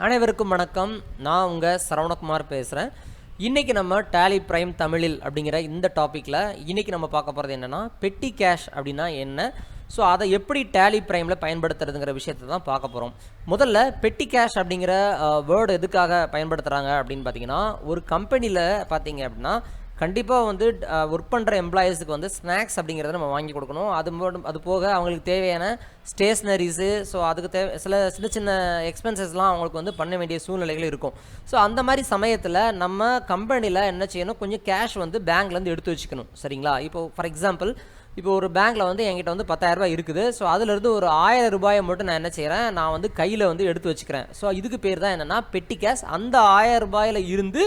அனைவருக்கும் வணக்கம். நான் உங்கள் சரவணகுமார் பேசுகிறேன். இன்றைக்கி நம்ம டேலி பிரைம் தமிழில் அப்படிங்கிற இந்த டாப்பிக்கில் இன்றைக்கி நம்ம பார்க்க போகிறது என்னென்னா, பெட்டி கேஷ் அப்படின்னா என்ன, ஸோ அதை எப்படி டேலி பிரைமில் பயன்படுத்துறதுங்கிற விஷயத்தை தான் பார்க்க போகிறோம். முதல்ல பெட்டி கேஷ் அப்படிங்கிற வேர்டு எதுக்காக பயன்படுத்துகிறாங்க அப்படின்னு பார்த்தீங்கன்னா, ஒரு கம்பெனியில் பார்த்தீங்க அப்படின்னா கண்டிப்பாக வந்து ஒர்க் பண்ணுற எம்ப்ளாயீஸுக்கு வந்து ஸ்நாக்ஸ் அப்படிங்கிறத நம்ம வாங்கி கொடுக்கணும். அது போக அவங்களுக்கு தேவையான ஸ்டேஷ்னரிஸு, ஸோ அதுக்கு சில சின்ன சின்ன எக்ஸ்பென்சஸ்லாம் அவங்களுக்கு வந்து பண்ண வேண்டிய சூழ்நிலைகள் இருக்கும். ஸோ அந்த மாதிரி சமயத்தில் நம்ம கம்பெனியில் என்ன செய்யணும், கொஞ்சம் கேஷ் வந்து பேங்க்லேருந்து எடுத்து வச்சுக்கணும். சரிங்களா? இப்போது ஃபார் எக்ஸாம்பிள், இப்போ ஒரு பேங்க்கில் வந்து என்கிட்ட வந்து 10,000 இருக்குது. ஸோ அதிலிருந்து ஒரு 1000 ரூபாயை மட்டும் நான் என்ன செய்கிறேன், நான் வந்து கையில் வந்து எடுத்து வச்சுக்கிறேன். ஸோ இதுக்கு பேர் தான் என்னென்னா பெட்டி கேஷ். அந்த 1000 ரூபாயில் இருந்து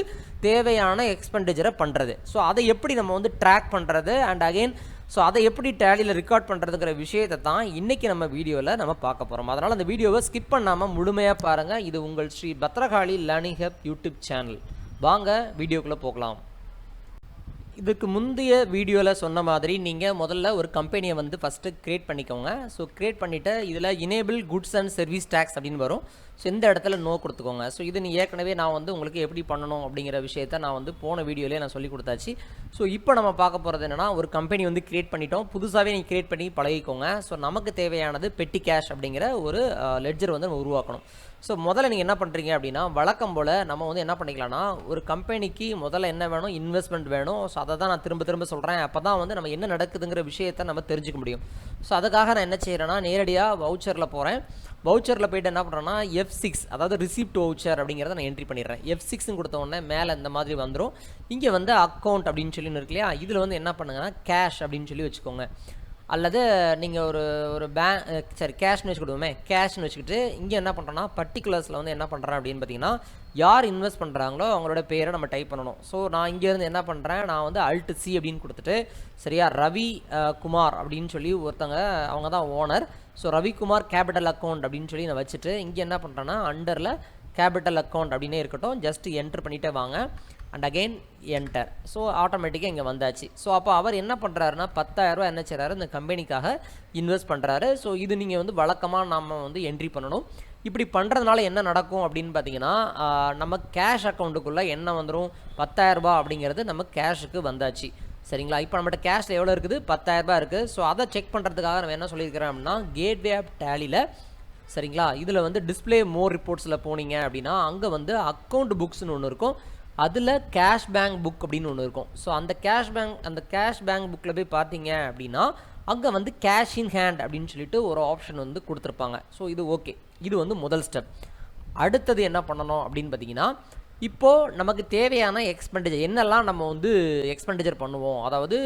தேவையான எக்ஸ்பெண்டிச்சரை பண்ணுறது. ஸோ அதை எப்படி நம்ம வந்து ட்ராக் பண்ணுறது அண்ட் அகெயின் ஸோ அதை எப்படி டேலியில் ரெக்கார்ட் பண்ணுறதுங்கிற விஷயத்தை தான் இன்றைக்கி நம்ம வீடியோவில் நம்ம பார்க்க போகிறோம். அதனால் அந்த வீடியோவை ஸ்கிப் பண்ணாமல் முழுமையாக பாருங்கள். இது உங்கள் Shri Bhadrakali learning hub YouTube channel. வாங்க வீடியோக்குள்ளே போகலாம். இதுக்கு முந்தைய வீடியோவில் சொன்ன மாதிரி நீங்கள் முதல்ல ஒரு கம்பெனியை வந்து ஃபஸ்ட்டு க்ரியேட் பண்ணிக்கோங்க. ஸோ க்ரியேட் பண்ணிவிட்டு இதில் enable goods and service tax அப்படின்னு வரும். ஸோ இந்த இடத்துல நோ கொடுத்துக்கோங்க. ஸோ இது நீ ஏற்கனவே நான் வந்து உங்களுக்கு எப்படி பண்ணணும் அப்படிங்கிற விஷயத்த நான் வந்து போன வீடியோலேயே நான் சொல்லி கொடுத்தாச்சு. ஸோ இப்போ நம்ம பார்க்க போகிறது என்னென்னா, ஒரு கம்பெனி வந்து க்ரியேட் பண்ணிட்டோம். புதுசாகவே நீங்கள் க்ரியேட் பண்ணி பழகிக்கோங்க. ஸோ நமக்கு தேவையானது பெட்டி கேஷ் அப்படிங்கிற ஒரு லெட்ஜர் வந்து நம்ம உருவாக்கணும். ஸோ முதல்ல நீங்கள் என்ன பண்ணுறீங்க அப்படின்னா, வழக்கம் போல் நம்ம வந்து என்ன பண்ணிக்கலாம்னா, ஒரு கம்பெனிக்கு முதல்ல என்ன வேணும், இன்வெஸ்ட்மெண்ட் வேணும். ஸோ அதை தான் நான் திரும்ப சொல்கிறேன். அப்போ தான் வந்து நம்ம என்ன நடக்குதுங்கிற விஷயத்தை நம்ம தெரிஞ்சுக்க முடியும். ஸோ அதுக்காக நான் என்ன செய்கிறேன்னா, நேரடியாக வவுச்சரில் போகிறேன். வவுச்சரில் போய்ட்டு என்ன பண்ணுறேன்னா, F6 அதாவது ரிசிப்ட் வவுச்சர் அப்படிங்கிறத நான் என்ட்ரி பண்ணிடுறேன். F6ன்னு கொடுத்த உடனே மேலே இந்த மாதிரி வந்துடும். இங்கே வந்து அக்கௌண்ட் அப்படின்னு சொல்லி இருக்கு இல்லையா, இதில் வந்து என்ன பண்ணுங்கன்னா கேஷ் அப்படின்னு சொல்லி வச்சுக்கோங்க. அல்லது நீங்கள் ஒரு கேஷ்னு வச்சுக்கிடுவோமே, கேஷ்னு வச்சுக்கிட்டு இங்கே என்ன பண்ணுறோன்னா, பர்டிகுலர்ஸில் வந்து என்ன பண்ணுறேன் அப்படின்னு பார்த்தீங்கன்னா, யார் இன்வெஸ்ட் பண்ணுறாங்களோ அவங்களோட பேரை நம்ம டைப் பண்ணணும். ஸோ நான் இங்கேருந்து என்ன பண்ணுறேன், நான் வந்து Alt C அப்படின்னு கொடுத்துட்டு, சரியா, ரவி குமார் அப்படின்னு சொல்லி ஒருத்தங்க, அவங்க தான் owner. So Ravikumar capital account அப்படின்னு சொல்லி நான் வச்சுட்டு, இங்கே என்ன பண்ணுறேன்னா அண்டரில் கேபிட்டல் அக்கௌண்ட் அப்படின்னே இருக்கட்டும், ஜஸ்ட் என்ட்ரு பண்ணிகிட்டே வாங்க அண்ட் அகெயின் என்டர். ஸோ ஆட்டோமேட்டிக்காக இங்கே வந்தாச்சு. ஸோ அப்போ அவர் என்ன பண்ணுறாருன்னா, 10,000 ரூபா என்ன செய்கிறாரு, இந்த கம்பெனிக்காக இன்வெஸ்ட் பண்ணுறாரு. ஸோ இது நீங்கள் வந்து வழக்கமாக நம்ம வந்து என்ட்ரி பண்ணணும். இப்படி பண்ணுறதுனால என்ன நடக்கும் அப்படின்னு பார்த்தீங்கன்னா, நம்ம கேஷ் அக்கௌண்ட்டுக்குள்ளே என்ன வந்துடும், 10,000 ரூபா அப்படிங்கிறது நம்ம கேஷுக்கு வந்தாச்சு. சரிங்களா? இப்போ நம்மகிட்ட கேஷில் எவ்வளோ இருக்குது, 10,000 ரூபா இருக்குது. ஸோ அதை செக் பண்ணுறதுக்காக நம்ம என்ன சொல்லியிருக்கிறேன் அப்படின்னா, கேட்வே ஆப் டேலியில், சரிங்களா, இதில் வந்து டிஸ்பிளே மோர் ரிப்போர்ட்ஸில் போனீங்க அப்படின்னா அங்கே வந்து அக்கௌண்ட் புக்ஸ்னு ஒன்று இருக்கும். அதில் கேஷ் பேங்க் புக் அப்படின்னு ஒன்று இருக்கும். ஸோ அந்த கேஷ் பேங்க் புக்கில் போய் பார்த்தீங்க அப்படின்னா அங்கே வந்து கேஷ் இன் ஹேண்ட் அப்படின்னு சொல்லிட்டு ஒரு ஆப்ஷன் வந்து கொடுத்துருப்பாங்க. ஸோ இது ஓகே, இது வந்து முதல் ஸ்டெப். அடுத்தது என்ன பண்ணணும் அப்படின்னு பார்த்தீங்கன்னா, இப்போது நமக்கு தேவையான எக்ஸ்பெண்டிச்சர் என்னெல்லாம் நம்ம வந்து எக்ஸ்பெண்டிச்சர் பண்ணுவோம், அதாவது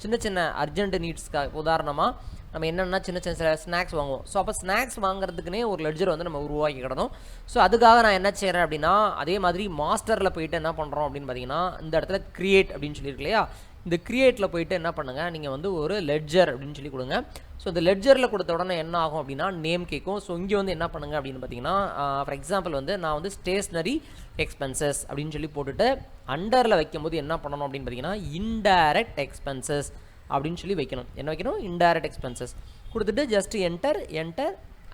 சின்ன சின்ன அர்ஜென்ட் நீட்ஸ்க்காக, உதாரணமாக நம்ம என்னென்னா சின்ன சின்ன ஸ்நாக்ஸ் வாங்குவோம். ஸோ அப்போ ஸ்நாக்ஸ் வாங்குறதுக்குனே ஒரு லெட்ஜர் வந்து நம்ம உருவாக்கி கிடணும். ஸோ அதுக்காக நான் என்ன செய்கிறேன் அப்படின்னா, அதே மாதிரி மாஸ்டரில் போயிட்டு என்ன பண்ணுறோம் அப்படின்னு பார்த்தீங்கன்னா, இந்த இடத்துல கிரியேட் அப்படின்னு சொல்லியிருக்கு இல்லையா, இந்த கிரியேட்டில் போயிட்டு என்ன பண்ணுங்கள், நீங்கள் வந்து ஒரு லெட்ஜர் அப்படின்னு சொல்லி கொடுங்க. ஸோ இந்த லெட்ஜரில் கொடுத்த உடனே என்ன ஆகும் அப்படின்னா, நேம் கேட்கும். ஸோ இங்கே வந்து என்ன பண்ணுங்கள் அப்படின்னு பார்த்தீங்கன்னா, ஃபார் எக்ஸாம்பிள் வந்து நான் வந்து ஸ்டேஷ்னரி எக்ஸ்பென்சஸ் அப்படின்னு சொல்லி போட்டுட்டு அண்டரில் வைக்கும்போது என்ன பண்ணணும் அப்படின்னு பார்த்தீங்கன்னா, இன்டைரக்ட் எக்ஸ்பென்சஸ் அப்படின்னு சொல்லி வைக்கணும். என்ன வைக்கணும், இன்டைரக்ட் எக்ஸ்பென்சஸ் கொடுத்துட்டு ஜஸ்ட் என்டர்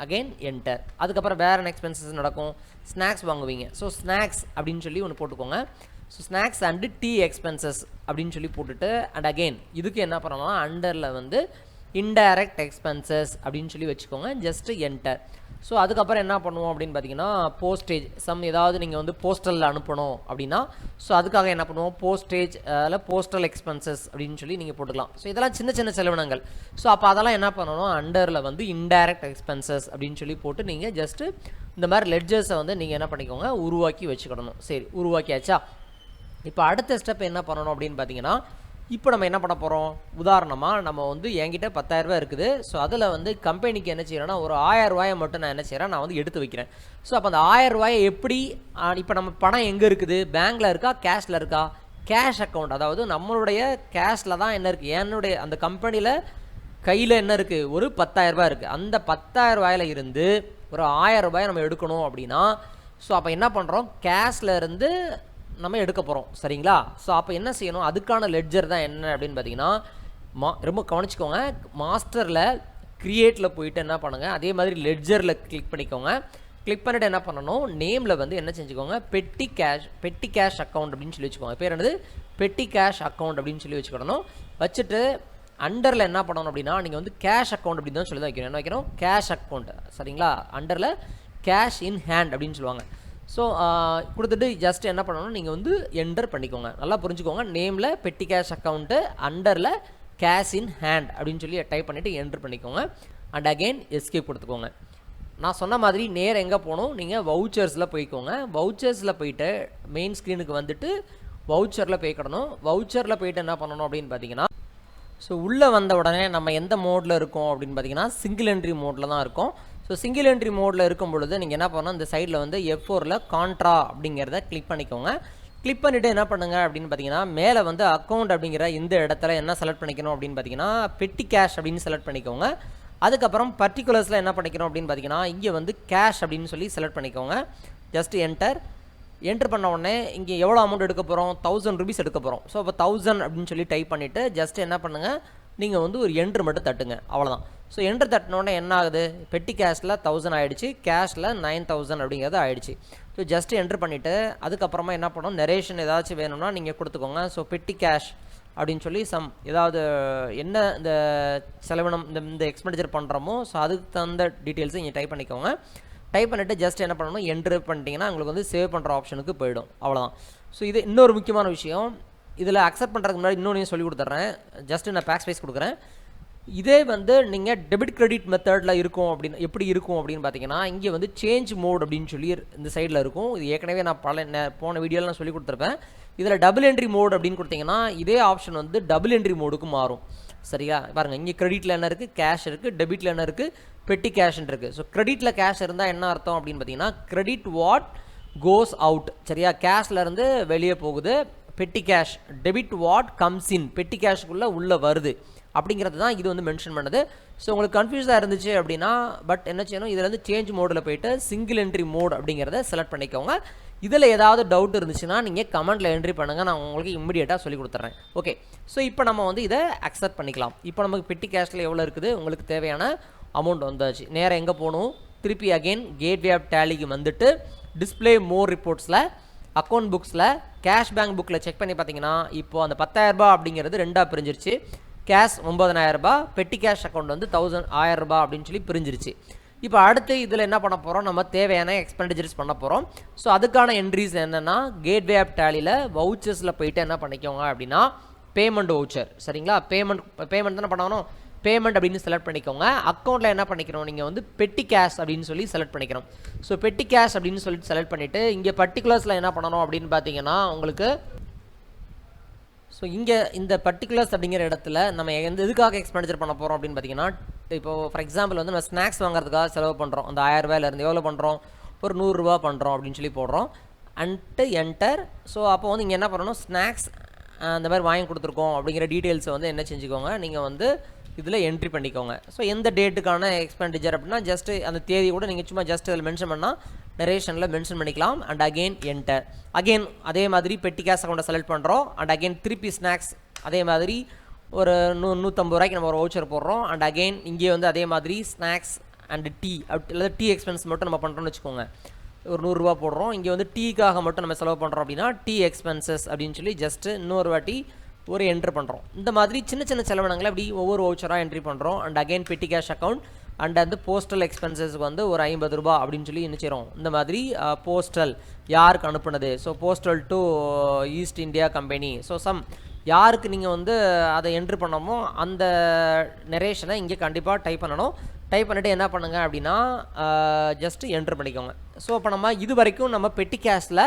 அகெயின் என்டர். அதுக்கப்புறம் வேறு என்ன எக்ஸ்பென்சஸ் நடக்கும், ஸ்நாக்ஸ் வாங்குவீங்க. ஸோ ஸ்நாக்ஸ் அப்படின்னு சொல்லி ஒன்று போட்டுக்கோங்க. So snacks and tea expenses அப்படின்னு சொல்லி போட்டுட்டு அண்ட் அகெயின் இதுக்கு என்ன பண்ணணும்னா, அண்டரில் வந்து இன்டைரக்ட் எக்ஸ்பென்சஸ் அப்படின்னு சொல்லி வச்சுக்கோங்க, ஜஸ்ட் என்டர். ஸோ அதுக்கப்புறம் என்ன பண்ணுவோம் அப்படின்னு பார்த்தீங்கன்னா, போஸ்டேஜ் ஏதாவது நீங்கள் வந்து போஸ்டலில் அனுப்பணும் அப்படின்னா, ஸோ அதுக்காக என்ன பண்ணுவோம், போஸ்டேஜ் அதில் போஸ்டல் எக்ஸ்பென்சஸ் அப்படின்னு சொல்லி நீங்கள் போட்டுக்கலாம். ஸோ இதெல்லாம் சின்ன சின்ன செலவினங்கள். ஸோ அப்போ அதெல்லாம் என்ன பண்ணணும், அண்டரில் வந்து இன்டைரக்ட் எக்ஸ்பென்சஸ் அப்படின்னு சொல்லி போட்டு நீங்கள் ஜஸ்ட்டு இந்த மாதிரி லெட்ஜர்ஸை வந்து நீங்கள் என்ன பண்ணிக்கோங்க, உருவாக்கி வச்சுக்கிடணும். சரி, உருவாக்கியாச்சா? இப்போ அடுத்த ஸ்டெப் என்ன பண்ணணும் அப்படின்னு பார்த்தீங்கன்னா, இப்போ நம்ம என்ன பண்ண போகிறோம், உதாரணமாக நம்ம வந்து என்கிட்ட 10,000 ரூபா இருக்குது. ஸோ அதில் வந்து கம்பெனிக்கு என்ன செய்கிறேன்னா, ஒரு 1000 ரூபாயை மட்டும் நான் என்ன செய்கிறேன், நான் வந்து எடுத்து வைக்கிறேன். ஸோ அப்போ அந்த 1000 ரூபாயை எப்படி, இப்போ நம்ம பணம் எங்கே இருக்குது, பேங்க்கில் இருக்கா, கேஷில் இருக்கா, கேஷ் அக்கௌண்ட், அதாவது நம்மளுடைய கேஷில் தான் என்ன இருக்குது, என்னுடைய அந்த கம்பெனியில் கையில் என்ன இருக்குது, ஒரு 10,000 ரூபாய் இருக்குது. அந்த 10,000 ரூபாயில் இருந்து ஒரு 1000 ரூபாயை நம்ம எடுக்கணும் அப்படின்னா, ஸோ அப்போ என்ன பண்ணுறோம், கேஷில் இருந்து நம்ம எடுக்க போகிறோம். சரிங்களா? ஸோ அப்போ என்ன செய்யணும், அதுக்கான லெட்ஜர் தான் என்ன அப்படின்னு பார்த்தீங்கன்னா, ரொம்ப கவனிச்சுக்கோங்க, மாஸ்டரில் க்ரியேட்டில் போயிட்டு என்ன பண்ணுங்கள், அதே மாதிரி லெட்ஜரில் கிளிக் பண்ணிக்கோங்க. கிளிக் பண்ணிட்டு என்ன பண்ணணும், நேமில் வந்து என்ன செஞ்சுக்கோங்க, பெட்டி கேஷ் அக்கௌண்ட் அப்படின்னு சொல்லி வச்சுக்கோங்க. பேர் என்னது, பெட்டி கேஷ் அக்கௌண்ட் அப்படின்னு சொல்லி வச்சுக்கிடணும். வச்சுட்டு அண்டரில் என்ன பண்ணணும் அப்படின்னா, நீங்கள் வந்து கேஷ் அக்கௌண்ட் அப்படின்னு தான் சொல்லி தான் வைக்கணும். என்ன வைக்கணும், கேஷ் அக்கௌண்ட். சரிங்களா, அண்டரில் கேஷ் இன் ஹேண்ட் அப்படின்னு சொல்லுவாங்க. ஸோ கொடுத்துட்டு ஜஸ்ட் என்ன பண்ணணும், நீங்கள் வந்து என்டர் பண்ணிக்கோங்க. நல்லா புரிஞ்சுக்கோங்க, நேமில் பெட்டி கேஷ் அக்கௌண்ட்டு, அண்டரில் கேஷ் இன் ஹேண்ட் அப்படின்னு சொல்லி டைப் பண்ணிவிட்டு என்டர் பண்ணிக்கோங்க. அண்ட் அகெயின் எஸ்கேப் கொடுத்துக்கோங்க. நான் சொன்ன மாதிரி நேரம் எங்கே போகணும், நீங்கள் வவுச்சர்ஸில் போய்க்கோங்க. வவுச்சர்ஸில் போயிட்டு மெயின் ஸ்க்ரீனுக்கு வந்துட்டு வவுச்சரில் போய்க்கிடணும். வவுச்சரில் போயிட்டு என்ன பண்ணணும் அப்படின்னு பார்த்தீங்கன்னா, ஸோ உள்ளே வந்த உடனே நம்ம எந்த மோடில் இருக்கோம் அப்படின்னு பார்த்தீங்கன்னா, சிங்கிள் என்ட்ரி மோடில் தான் இருக்கும். ஸோ சிங்கிள் என்ட்ரி மோடில் இருக்கும் பொழுது நீங்கள் என்ன பண்ணணும், இந்த சைடில் வந்து F4ல் கான்ட்ரா அப்படிங்கிறத கிளிக் பண்ணிக்கோங்க. கிளிக் பண்ணிவிட்டு என்ன பண்ணுங்கள் அப்படின்னு பார்த்தீங்கன்னா, மேலே வந்து அக்கௌண்ட் அப்படிங்கிற இந்த இடத்துல என்ன செலக்ட் பண்ணிக்கணும் அப்படின்னு பார்த்தீங்கன்னா, பெட்டி கேஷ் அப்படின்னு செலக்ட் பண்ணிக்கோங்க. அதுக்கப்புறம் பர்டிகுலர்ஸில் என்ன பண்ணிக்கணும் அப்படின்னு பார்த்தீங்கன்னா, இங்கே வந்து கேஷ் அப்படின்னு சொல்லி செலக்ட் பண்ணிக்கோங்க. ஜஸ்ட் என்டர் பண்ண உடனே இங்கே எவ்வளோ அமௌண்ட் எடுக்க போகிறோம், 1000 rupees எடுக்க போகிறோம். ஸோ அப்போ 1000 அப்படின்னு சொல்லி டைப் பண்ணிவிட்டு ஜஸ்ட் என்ன பண்ணுங்கள், நீங்கள் வந்து ஒரு என்ட்ரு மட்டும் தட்டுங்க, அவ்வளோதான். ஸோ என்ட்ரு தட்டினோடனே என்ன ஆகுது, பெட்டி கேஷில் 1000 ஆகிடுச்சு, கேஷில் 9000 அப்படிங்கிறது ஆகிடுச்சு. ஸோ ஜஸ்ட் என்ட்ரு பண்ணிவிட்டு அதுக்கப்புறமா என்ன பண்ணணும், நரேஷன் ஏதாச்சும் வேணும்னா நீங்கள் கொடுத்துக்கோங்க. ஸோ பெட்டி கேஷ் அப்படின்னு சொல்லி ஏதாவது என்ன இந்த செலவினம் இந்த எக்ஸ்பெண்டிச்சர் பண்ணுறோமோ ஸோ அதுக்கு தகுந்த டீட்டெயில்ஸை இங்கே டைப் பண்ணிக்கோங்க. டைப் பண்ணிவிட்டு ஜஸ்ட் என்ன பண்ணணும், என்ட்ரு பண்ணிட்டீங்கன்னா உங்களுக்கு வந்து சேவ் பண்ணுற ஆப்ஷனுக்கு போயிடும், அவ்வளோதான். ஸோ இது இன்னொரு முக்கியமான விஷயம். இதில் அக்செப்ட் பண்ணுறதுக்கு முன்னாடி இன்னொன்று சொல்லி கொடுத்துட்றேன். ஜஸ்ட் நான் பேக் ஸ்பேஸ் கொடுக்குறேன். இதே வந்து நீங்கள் டெபிட் கிரெடிட் மெத்தடில் இருக்கும் அப்படின்னு எப்படி இருக்கும் அப்படின்னு பார்த்தீங்கன்னா, இங்கே வந்து சேஞ்ச் மோட் அப்படின்னு சொல்லி இந்த சைடில் இருக்கும். இது ஏற்கனவே நான் போன வீடியோவில் நான் சொல்லி கொடுத்துருப்பேன். இதில் டபுள் என்ட்ரி மோட் அப்படின்னு கொடுத்தீங்கன்னா இதே ஆப்ஷன் வந்து டபுள் என்ட்ரி மோடுக்கு மாறும். சரியா, பாருங்கள், இங்கே கிரெடிட்டில் என்ன இருக்குது, கேஷ் இருக்குது, டெபிட்டில் என்ன இருக்குது, பெட்டி கேஷ்ன்னு இருக்குது. ஸோ கிரெடிட்டில் கேஷ் இருந்தால் என்ன அர்த்தம் அப்படின்னு பார்த்தீங்கன்னா, கிரெடிட் வாட் கோஸ் அவுட். சரியா, கேஷ்லேருந்து வெளியே போகுது. பெட்டி cash, debit what comes in, பெட்டி கேஷுக்குள்ளே உள்ளே வருது அப்படிங்கிறது தான் இது வந்து மென்ஷன் பண்ணுது. ஸோ உங்களுக்கு கன்ஃபியூஸாக இருந்துச்சு அப்படின்னா பட் என்ன செய்யணும், இதில் வந்து சேஞ்ச் மோடில் போயிட்டு சிங்கிள் என்ட்ரி மோட் அப்படிங்கிறத செலக்ட் பண்ணிக்கோங்க. இதில் ஏதாவது டவுட் இருந்துச்சுன்னா நீங்கள் கமெண்ட்டில் என்ட்ரி பண்ணுங்கள், நான் உங்களுக்கு இம்மிடியேட்டாக சொல்லி கொடுத்துட்றேன். ஓகே, ஸோ இப்போ நம்ம வந்து இதை அக்செப்ட் பண்ணிக்கலாம். இப்போ நமக்கு பெட்டி கேஷில் எவ்வளோ இருக்குது, உங்களுக்கு தேவையான அமௌண்ட் வந்தாச்சு. நேராக எங்கே போகணும், திருப்பி அகெயின் கேட்வே ஆஃப் டேலிக்கு வந்துட்டு டிஸ்பிளே மோர் ரிப்போர்ட்ஸில் அக்கௌண்ட் புக்ஸில் கேஷ் பேங்க் புக்கில் செக் பண்ணி பார்த்தீங்கன்னா இப்போ அந்த 10,000 ரூபாய் அப்படிங்கிறது ரெண்டாக பிரிஞ்சிருச்சு. கேஷ் 9000 ரூபாய், பெட்டி கேஷ் அக்கௌண்ட் வந்து 1000 ரூபாய் அப்படின்னு சொல்லி பிரிஞ்சிருச்சு. இப்போ அடுத்து இதில் என்ன பண்ண போகிறோம், நம்ம தேவையான எக்ஸ்பெண்டிச்சர்ஸ் பண்ண போகிறோம். ஸோ அதுக்கான என்ட்ரிஸ் என்னென்னா, கேட்வே ஆஃப் டேலியில் வவுச்சர்ஸில் போயிட்டு என்ன பண்ணிக்கோங்க அப்படின்னா, பேமெண்ட் வவுச்சர். சரிங்களா, பேமெண்ட் தானே பண்ணணும், பேமெண்ட் அப்படின்னு செலக்ட் பண்ணிக்கோங்க. அக்கௌண்ட்டில் என்ன பண்ணிக்கிறோம், நீங்கள் வந்து பெட்டி கேஷ் அப்படின்னு சொல்லி செலக்ட் பண்ணிக்கிறோம். ஸோ பெட்டி கேஷ் அப்படின்னு சொல்லிட்டு செலக்ட் பண்ணிவிட்டு இங்கே பர்டிகுலர்ஸில் என்ன பண்ணணும் அப்படின்னு பார்த்தீங்கன்னா, உங்களுக்கு ஸோ இங்கே இந்த பர்டிகுலர்ஸ் அப்படிங்கிற இடத்துல நம்ம எதுக்காக எக்ஸ்பெண்டிச்சர் பண்ண போகிறோம் அப்படின்னு பார்த்தீங்கன்னா, இப்போது ஃபார் எக்ஸாம்பிள் வந்து நம்ம ஸ்நாக்ஸ் வாங்குறதுக்காக செலவு பண்ணுறோம். அந்த 1000 ரூபாயிலேருந்து எவ்வளோ பண்ணுறோம், ஒரு 100 ரூபா பண்ணுறோம் அப்படின்னு சொல்லி போடுறோம். என்டர். ஸோ அப்போ வந்து இங்கே என்ன பண்ணணும், ஸ்நாக்ஸ் அந்த மாதிரி வாங்கி கொடுத்துருக்கோம் அப்படிங்கிற டீட்டெயில்ஸை வந்து என்ன செஞ்சுக்கோங்க, நீங்கள் வந்து இதில் என்ட்ரி பண்ணிக்கோங்க. ஸோ எந்த டேட்டுக்கான எக்ஸ்பெண்டிச்சர் அப்படின்னா ஜஸ்ட்டு அந்த தேதி கூட நீங்கள் சும்மா ஜஸ்ட் அதில் மென்ஷன் பண்ணால் நரேஷனில் மென்ஷன் பண்ணிக்கலாம். And again enter. அகெயின் அதே மாதிரி பெட்டி கேஷ் அக்கௌண்ட்டை செலக்ட் பண்ணுறோம். அண்ட் அகெயின் திருப்பி ஸ்நாக்ஸ் அதே மாதிரி ஒரு 150 ரூபாய்க்கு நம்ம ஒரு வவுச்சர் போடுறோம். அண்ட் அகெயின் இங்கே வந்து அதே மாதிரி ஸ்நாக்ஸ் அண்ட் டீ இல்லை டீ எக்ஸ்பென்ஸ் மட்டும் நம்ம பண்ணுறோம்னு வச்சுக்கோங்க, ஒரு 100 ரூபா போடுறோம். இங்கே வந்து டீக்காக மட்டும் நம்ம செலவு பண்ணுறோம் அப்படின்னா டீ எக்ஸ்பென்சஸ் அப்படின்னு சொல்லி ஜஸ்ட்டு இன்னொரு வாட்டி ஒரு என்ட்ரு பண்ணுறோம். இந்த மாதிரி சின்ன சின்ன செலவினங்களை அப்படி ஒவ்வொரு வவுச்சராக என்ட்ரி பண்ணுறோம். அண்ட் அகெயின் பெட்டி கேஷ் அக்கௌண்ட் அண்ட் வந்து போஸ்டல் எக்ஸ்பென்சஸ்க்கு வந்து ஒரு 50 ரூபா அப்படின்னு சொல்லி என்ன செய்கிறோம், இந்த மாதிரி போஸ்டல் யாருக்கு அனுப்புனது, so postal to East India company, ஸோ யாருக்கு நீங்கள் வந்து அதை என்ட்ரு பண்ணமோ அந்த நரேஷனை இங்கே கண்டிப்பாக டைப் பண்ணணும். டைப் பண்ணிவிட்டு என்ன பண்ணுங்கள் அப்படின்னா ஜஸ்ட்டு என்ட்ரு பண்ணிக்கோங்க. ஸோ அப்போ நம்ம இது வரைக்கும் நம்ம பெட்டி கேஷில்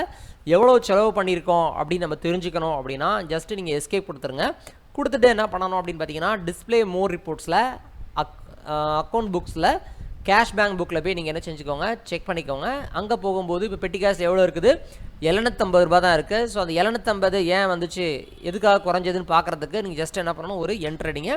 எவ்வளோ செலவு பண்ணியிருக்கோம் அப்படின்னு நம்ம தெரிஞ்சுக்கணும் அப்படின்னா ஜஸ்ட்டு நீங்கள் எஸ்கேப் கொடுத்துருங்க. கொடுத்துட்டு என்ன பண்ணணும் அப்படின்னு பார்த்தீங்கன்னா, டிஸ்பிளே மோர் ரிப்போர்ட்ஸில் அக்கௌண்ட் புக்ஸில் கேஷ் பேங்க் புக்கில் போய் நீங்கள் என்ன செஞ்சுக்கோங்க, செக் பண்ணிக்கோங்க. அங்கே போகும்போது இப்போ பெட்டி கேஷ் எவ்வளோ இருக்குது, 750 ரூபா தான் இருக்குது. ஸோ அந்த 750 ஏன் வந்துச்சு, எதுக்காக குறைஞ்சதுன்னு பார்க்குறதுக்கு நீங்கள் ஜஸ்ட் என்ன பண்ணணும், ஒரு என்ட்ரு அடிங்க.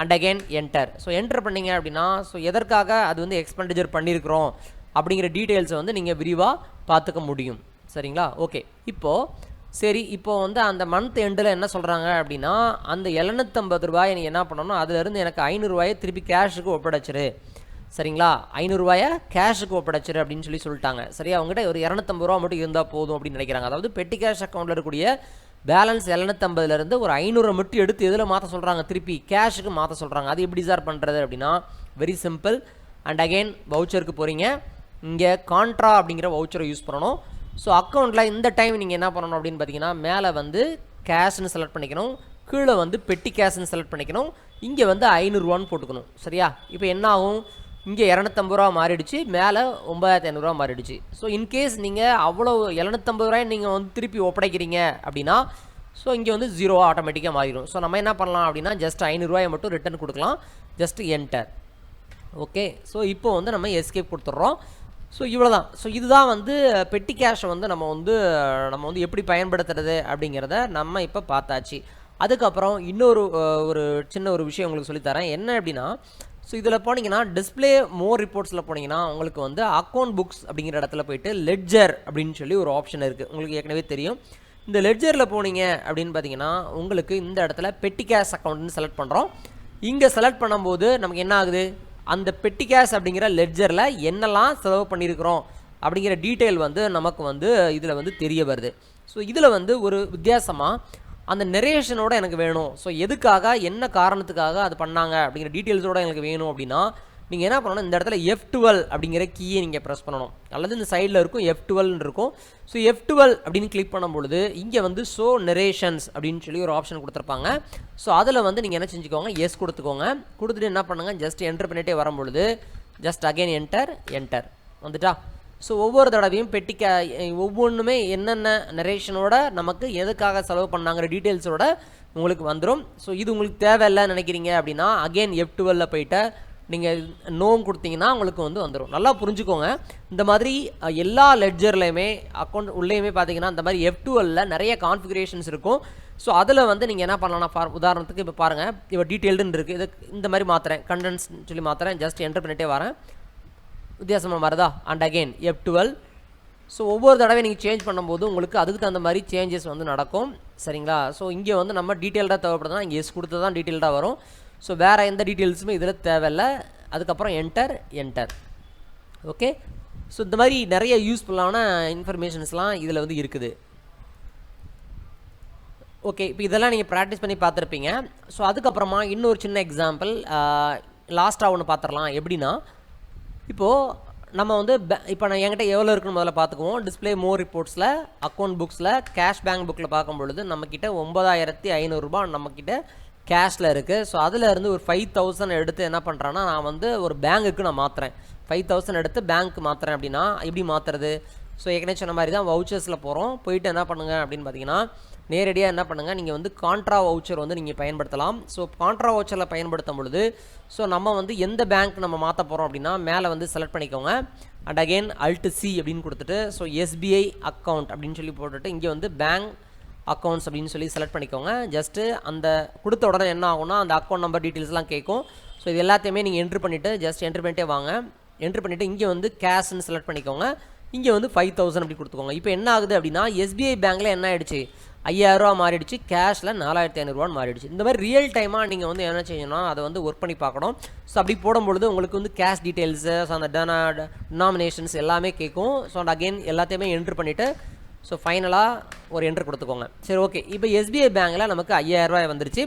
And again enter. So enter பண்ணிங்க அப்படின்னா ஸோ எதற்காக அது வந்து எக்ஸ்பெண்டிச்சர் பண்ணியிருக்கிறோம் அப்படிங்கிற டீட்டெயில்ஸை வந்து நீங்கள் விரிவாக பார்த்துக்க முடியும். சரிங்களா, ஓகே. இப்போது வந்து அந்த மந்த் எண்டில் என்ன சொல்கிறாங்க அப்படின்னா, அந்த 750 ரூபாயை நீ என்ன பண்ணணும், அதுலேருந்து எனக்கு 500 ரூபாயை திருப்பி கேஷுக்கு ஒப்படைச்சிரு. சரிங்களா? 500 ரூபாயை கேஷுக்கு ஒப்படைச்சிரு அப்படின்னு சொல்லிட்டாங்க. சரியா? அவங்ககிட்ட ஒரு 250 ரூபா மட்டும் இருந்தால் போதும் அப்படின்னு நினைக்கிறாங்க. அதாவது பெட்டி கேஷ் அக்கௌண்ட்டில் இருக்கக்கூடிய பேலன்ஸ் 750லேருந்து ஒரு 500 மட்டும் எடுத்து எதில் மாற்ற சொல்கிறாங்க? திருப்பி கேஷுக்கு மாற்ற சொல்கிறாங்க. அது எப்படி சார் பண்ணுறது அப்படின்னா, வெரி சிம்பிள். அண்ட் அகெயின் வவுச்சருக்கு போகிறீங்க. இங்கே கான்ட்ரா அப்படிங்கிற வவுச்சரை யூஸ் பண்ணணும். ஸோ அக்கௌண்ட்டில் இந்த டைம் நீங்கள் என்ன பண்ணணும் அப்படின்னு பார்த்தீங்கன்னா, மேலே வந்து கேஷ்னு செலக்ட் பண்ணிக்கணும், கீழே வந்து பெட்டி கேஷ்னு செலக்ட் பண்ணிக்கணும், இங்கே வந்து 500 ரூபான்னு போட்டுக்கணும். சரியா? இப்போ என்ன ஆகும்? இங்கே 250 ரூபா மாறிடுச்சு, மேலே 9500 ரூபா மாறிடுச்சு. ஸோ இன்கேஸ் நீங்கள் அவ்வளோ 750 ரூபாய் நீங்கள் வந்து திருப்பி ஒப்படைக்கிறீங்க அப்படின்னா, ஸோ இங்கே வந்து 0 ஆட்டோமேட்டிக்காக மாறிடும். ஸோ நம்ம என்ன பண்ணலாம் அப்படின்னா, ஜஸ்ட் 500 ரூபாயை மட்டும் ரிட்டர்ன் கொடுக்கலாம். Just enter. ஓகே. ஸோ இப்போ வந்து நம்ம எஸ்கேப் கொடுத்துட்றோம். ஸோ இவ்வளோ தான். ஸோ இதுதான் வந்து பெட்டி கேஷை வந்து நம்ம வந்து எப்படி பயன்படுத்துறது அப்படிங்கிறத நம்ம இப்போ பார்த்தாச்சு. அதுக்கப்புறம் இன்னொரு ஒரு சின்ன ஒரு விஷயம் உங்களுக்கு சொல்லித்தரேன். என்ன அப்படின்னா, ஸோ இதில் போனீங்கன்னா டிஸ்பிளே மோர் ரிப்போர்ட்ஸில் போனீங்கன்னா உங்களுக்கு வந்து அக்கௌண்ட் புக்ஸ் அப்படிங்கிற இடத்துல போயிட்டு லெட்ஜர் அப்படின்னு சொல்லி ஒரு ஆப்ஷன் இருக்குது. உங்களுக்கு ஏற்கனவே தெரியும். இந்த லெட்ஜரில் போனீங்க அப்படின்னு பார்த்தீங்கன்னா உங்களுக்கு இந்த இடத்துல பெட்டி கேஷ் அக்கௌண்ட்னு செலக்ட் பண்ணுறோம். இங்கே செலக்ட் பண்ணும்போது நமக்கு என்ன ஆகுது? அந்த பெட்டி கேஷ் அப்படிங்கிற லெட்ஜரில் என்னெல்லாம் செலவு பண்ணியிருக்கிறோம் அப்படிங்கிற டீட்டெயில் வந்து நமக்கு வந்து இதில் வந்து தெரிய வருது. ஸோ இதில் வந்து ஒரு வித்தியாசமாக அந்த நெரேஷனோட எனக்கு வேணும். ஸோ எதுக்காக, என்ன காரணத்துக்காக அது பண்ணாங்க அப்படிங்கிற டீட்டெயில்ஸோட எனக்கு வேணும் அப்படின்னா, நீங்கள் என்ன பண்ணணும்? இந்த இடத்துல F12 அப்படிங்கிற கீயை நீங்கள் ப்ரெஸ் பண்ணணும். அல்லது இந்த சைடில் இருக்கும் F12 இருக்கும். ஸோ F12 அப்படின்னு கிளிக் பண்ணும்பொழுது இங்கே வந்து ஷோ நெரேஷன்ஸ் அப்படின்னு சொல்லி ஒரு ஆப்ஷன் கொடுத்துருப்பாங்க. ஸோ அதில் வந்து நீங்கள் என்ன செஞ்சுக்கோங்க? எஸ் கொடுத்துக்கோங்க. கொடுத்துட்டு என்ன பண்ணுங்கள்? ஜஸ்ட் என்டர் பண்ணிகிட்டே வரும்பொழுது ஜஸ்ட் அகைன் என்டர் வந்துட்டா? ஸோ ஒவ்வொரு தடவையும் ஒவ்வொன்றுமே என்னென்ன நரேஷனோட நமக்கு எதுக்காக செலவு பண்ணாங்கிற டீட்டெயில்ஸோட உங்களுக்கு வந்துடும். ஸோ இது உங்களுக்கு தேவையில்லைன்னு நினைக்கிறீங்க அப்படின்னா அகெயின் F12 போயிட்டு நீங்கள் நோம் கொடுத்தீங்கன்னா உங்களுக்கு வந்து வந்துடும். நல்லா புரிஞ்சுக்கோங்க. இந்த மாதிரி எல்லா லெட்ஜர்லையுமே அக்கௌண்ட் உள்ளேயுமே பார்த்தீங்கன்னா இந்த மாதிரி F12 நிறைய கான்ஃபிகரேஷன்ஸ் இருக்கும். ஸோ அதில் வந்து நீங்கள் என்ன பண்ணலாம்? உதாரணத்துக்கு இப்போ பாருங்கள், இப்போ டீட்டெயில்டுன்னு இருக்குது. இது இந்த மாதிரி மாற்றுறேன், கண்டென்ஸ் சொல்லி மாற்றுறேன். ஜஸ்ட் என்டர் பண்ணிகிட்டே வரேன். வித்தியாசமாக வருதா? And again F12. ஸோ ஒவ்வொரு தடவை நீங்கள் சேஞ்ச் பண்ணும்போது உங்களுக்கு அதுக்கு தகுந்த மாதிரி சேஞ்சஸ் வந்து நடக்கும். சரிங்களா? ஸோ இங்கே வந்து நம்ம டீட்டெயில்டாக தேவைப்படுதுன்னா இங்கே எஸ் கொடுத்து தான் டீட்டெயில்டாக வரும். ஸோ வேறு எந்த டீட்டெயில்ஸுமே இதில் தேவையில்லை. அதுக்கப்புறம் என்டர். ஓகே. ஸோ இந்த மாதிரி நிறைய யூஸ்ஃபுல்லான இன்ஃபர்மேஷன்ஸ்லாம் இதில் வந்து இருக்குது. ஓகே. இப்போ இதெல்லாம் நீங்கள் ப்ராக்டிஸ் பண்ணி பார்த்துருப்பீங்க. ஸோ அதுக்கப்புறமா இன்னொரு சின்ன எக்ஸாம்பிள் லாஸ்ட்டாக ஒன்று பார்த்துடலாம். எப்படின்னா, இப்போது நம்ம வந்து இப்போ நான் என்கிட்ட எவ்வளோ இருக்குன்னு முதல்ல பார்த்துக்குவோம். டிஸ்பிளே மோர் ரிப்போர்ட்ஸில் அக்கௌண்ட் புக்ஸில் கேஷ் பேங்க் புக்கில் பார்க்கும்பொழுது நம்மக்கிட்ட 9500 ரூபா நம்மக்கிட்ட கேஷில் இருக்குது. ஸோ அதில் இருந்து ஒரு 5000 எடுத்து என்ன பண்ணுறேன்னா, நான் வந்து ஒரு பேங்குக்கு நான் மாற்றுறேன். 5000 எடுத்து பேங்க்கு மாற்றுறேன். அப்படின்னா எப்படி மாற்றுறது? ஸோ ஏற்கனவே சொன்ன மாதிரி தான் வவுச்சர்ஸில் போகிறோம். போயிட்டு என்ன பண்ணுங்கள் அப்படின்னு பார்த்தீங்கன்னா, நேரடியாக என்ன பண்ணுங்கள்? நீங்கள் வந்து கான்ட்ரா வவுச்சர் வந்து நீங்கள் பயன்படுத்தலாம். ஸோ கான்ட்ரா வவுச்சரில் பயன்படுத்தும் பொழுது ஸோ நம்ம வந்து எந்த பேங்க் நம்ம மாற்ற போகிறோம் அப்படின்னா, மேலே வந்து செலக்ட் பண்ணிக்கோங்க. அண்ட் அகெயின் Alt+C அப்படின்னு கொடுத்துட்டு ஸோ SBI அக்கௌண்ட் அப்படின்னு சொல்லி போட்டுட்டு இங்கே வந்து பேங்க் அக்கௌண்ட்ஸ் அப்படின்னு சொல்லி செலக்ட் பண்ணிக்கோங்க. ஜஸ்ட்டு அந்த கொடுத்த உடனே என்ன ஆகும்னா, அந்த அக்கௌண்ட் நம்பர் டீட்டெயில்ஸ்லாம் கேட்கும். ஸோ இது எல்லாத்தையுமே நீங்கள் என்ட்ரு பண்ணிவிட்டு ஜஸ்ட் என்ட்ரு பண்ணிட்டே வாங்க. என்ட்ரு பண்ணிவிட்டு இங்கே வந்து கேஷ்ன்னு செலக்ட் பண்ணிக்கோங்க. இங்கே வந்து 5000 அப்படி கொடுத்துக்கோங்க. இப்போ என்ன ஆகுது அப்படின்னா, SBI பேங்க்கில் என்ன ஆகிடுச்சு? 5000 ரூபா மாறிடுச்சு. கேஷில் 4500 ரூபான்னு மாறிடுச்சு. இந்த மாதிரி ரியல் டைமாக நீங்கள் வந்து என்ன செய்யணும்னா, அதை வந்து ஒர்க் பண்ணி பார்க்கணும். ஸோ அப்படி போடும்பொழுது உங்களுக்கு வந்து கேஷ் டீட்டெயில்ஸு, ஸோ அந்த டினாமினேஷன்ஸ் எல்லாமே கேட்கும். ஸோ அந்த அகெயின் எல்லாத்தையுமே என்ட்ரு பண்ணிவிட்டு ஸோ ஃபைனலாக ஒரு என்ட்ரு கொடுத்துக்கோங்க. சரி, ஓகே. இப்போ SBI பேங்க்கில் நமக்கு 5000 ரூபாய் வந்துருச்சு.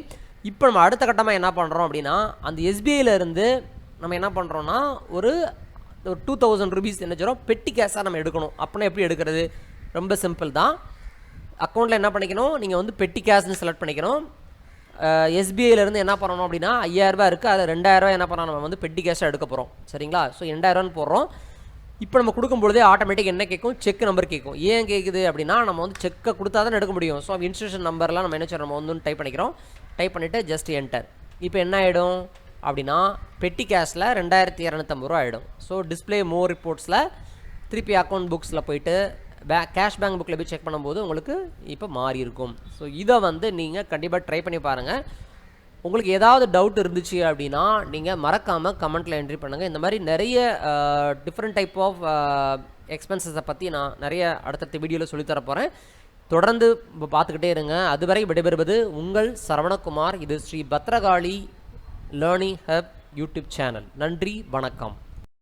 இப்போ நம்ம அடுத்த கட்டமாக என்ன பண்ணுறோம் அப்படின்னா, அந்த SBIயிலேருந்து நம்ம என்ன பண்ணுறோன்னா ஒரு 2000 ருபீஸ் என்ன செய்கிறோம்? பெட்டி கேஷாக நம்ம எடுக்கணும். அப்படின்னா எப்படி எடுக்கிறது? ரொம்ப சிம்பிள் தான். அக்கௌண்ட்டில் என்ன பண்ணிக்கணும்? நீங்கள் வந்து பெட்டி கேஷ்னு செலக்ட் பண்ணிக்கணும். SBIயிலேருந்து என்ன பண்ணணும் அப்படின்னா, 5000 ரூபாய் இருக்குது. அதில் 2000 ரூபாய் என்ன பண்ணணும்? நம்ம வந்து பெட்டி கேஷாக எடுக்க போகிறோம். சரிங்களா? ஸோ 2000 ரூபான்னு போடுறோம். இப்போ நம்ம கொடுக்கும்பொழுதே ஆட்டோமேட்டிக் என்ன கேட்கும்? செக் நம்பர் கேட்கும். ஏன் கேட்குது அப்படின்னா, நம்ம வந்து செக்கை கொடுத்தா தான் எடுக்க முடியும். ஸோ இன்ஸ்டியூஷன் நம்பர்லாம் நம்ம என்ன செய்யணும்? நம்ம வந்து டைப் பண்ணிக்கிறோம். டைப் பண்ணிவிட்டு ஜஸ்ட் என்டர். இப்போ என்ன ஆகிடும் அப்படின்னா, பெட்டி கேஷில் 2250 ரூபா ஆகிடும். ஸோ டிஸ்பிளே மோர் ரிப்போர்ட்ஸில் திருப்பி அக்கௌண்ட் புக்ஸில் போயிட்டு கேஷ் பேங்க் புக்கில் போய் செக் பண்ணும்போது உங்களுக்கு இப்போ மாறி இருக்கும். ஸோ இதை வந்து நீங்கள் கண்டிப்பாக ட்ரை பண்ணி பாருங்கள். உங்களுக்கு ஏதாவது டவுட் இருந்துச்சு அப்படின்னா நீங்கள் மறக்காமல் கமெண்ட்டில் என்ட்ரி பண்ணுங்கள். இந்த மாதிரி நிறைய டிஃப்ரெண்ட் டைப் ஆஃப் எக்ஸ்பென்சஸை பற்றி நான் நிறைய அடுத்தடுத்த வீடியோவில் சொல்லித்தர போகிறேன். தொடர்ந்து பார்த்துக்கிட்டே இருங்க. அதுவரை விடைபெறுவது உங்கள் சரவணகுமார். இது Shri Bhadrakali learning hub YouTube channel. நன்றி, வணக்கம்.